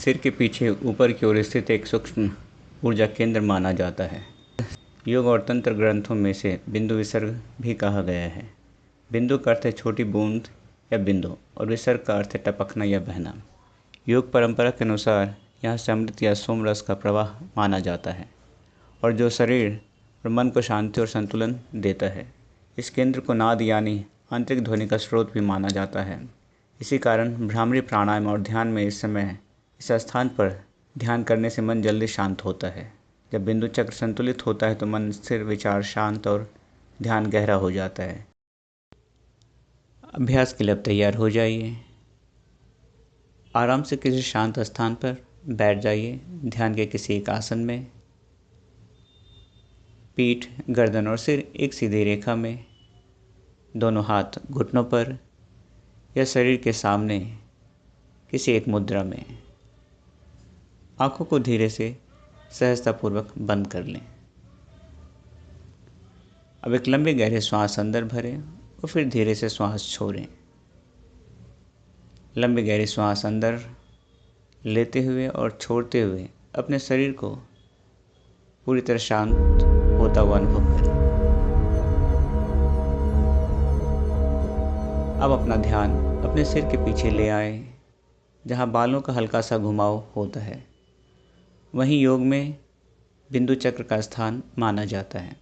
सिर के पीछे ऊपर की ओर स्थित एक सूक्ष्म ऊर्जा केंद्र माना जाता है। योग और तंत्र ग्रंथों में से बिंदु विसर्ग भी कहा गया है। बिंदु का अर्थ है छोटी बूंद या बिंदु और विसर्ग का अर्थ है टपकना या बहना। योग परंपरा के अनुसार यहाँ से अमृत या सोम रस का प्रवाह माना जाता है और जो शरीर और मन को शांति और संतुलन देता है। इस केंद्र को नाद यानी आंतरिक ध्वनि का स्रोत भी माना जाता है। इसी कारण भ्रामरी प्राणायाम और ध्यान में इस स्थान पर ध्यान करने से मन जल्दी शांत होता है। जब बिंदु चक्र संतुलित होता है तो मन स्थिर, विचार शांत और ध्यान गहरा हो जाता है। अभ्यास के लिए अब तैयार हो जाइए। आराम से किसी शांत स्थान पर बैठ जाइए। ध्यान के किसी एक आसन में पीठ, गर्दन और सिर एक सीधी रेखा में, दोनों हाथ घुटनों पर या शरीर के सामने किसी एक मुद्रा में। आंखों को धीरे से सहजतापूर्वक बंद कर लें। अब एक लंबे गहरे श्वास अंदर भरें और फिर धीरे से श्वास छोड़ें। लंबे गहरे श्वास अंदर लेते हुए और छोड़ते हुए अपने शरीर को पूरी तरह शांत होता हुआ अनुभव करें। अब अपना ध्यान अपने सिर के पीछे ले आए, जहाँ बालों का हल्का सा घुमाव होता है। वहीं योग में बिंदु चक्र का स्थान माना जाता है।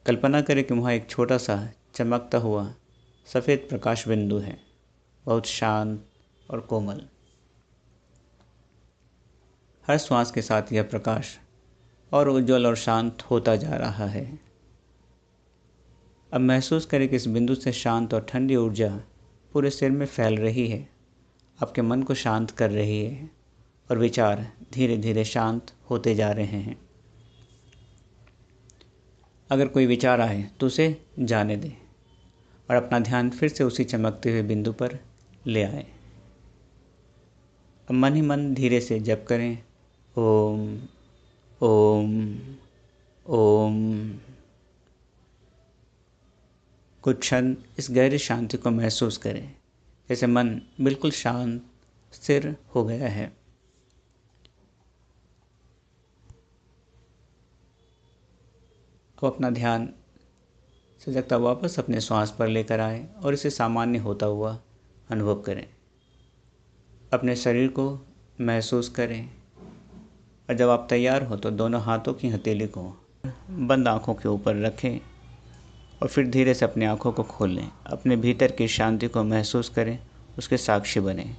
कल्पना करें कि वहाँ एक छोटा सा चमकता हुआ सफ़ेद प्रकाश बिंदु है, बहुत शांत और कोमल। हर श्वास के साथ यह प्रकाश और उज्जवल और शांत होता जा रहा है। अब महसूस करें कि इस बिंदु से शांत और ठंडी ऊर्जा पूरे सिर में फैल रही है, आपके मन को शांत कर रही है और विचार धीरे धीरे शांत होते जा रहे हैं। अगर कोई विचार आए तो उसे जाने दें और अपना ध्यान फिर से उसी चमकते हुए बिंदु पर ले आए। अब मन ही मन धीरे से जप करें, ओम ओम ओम। कुछ क्षण इस गहरी शांति को महसूस करें, जैसे मन बिल्कुल शांत, स्थिर हो गया है। अब अपना ध्यान सजगता वापस अपने श्वास पर लेकर आए और इसे सामान्य होता हुआ अनुभव करें। अपने शरीर को महसूस करें और जब आप तैयार हो तो दोनों हाथों की हथेली को बंद आँखों के ऊपर रखें और फिर धीरे से अपनी आँखों को खोलें। अपने भीतर की शांति को महसूस करें, उसके साक्षी बनें।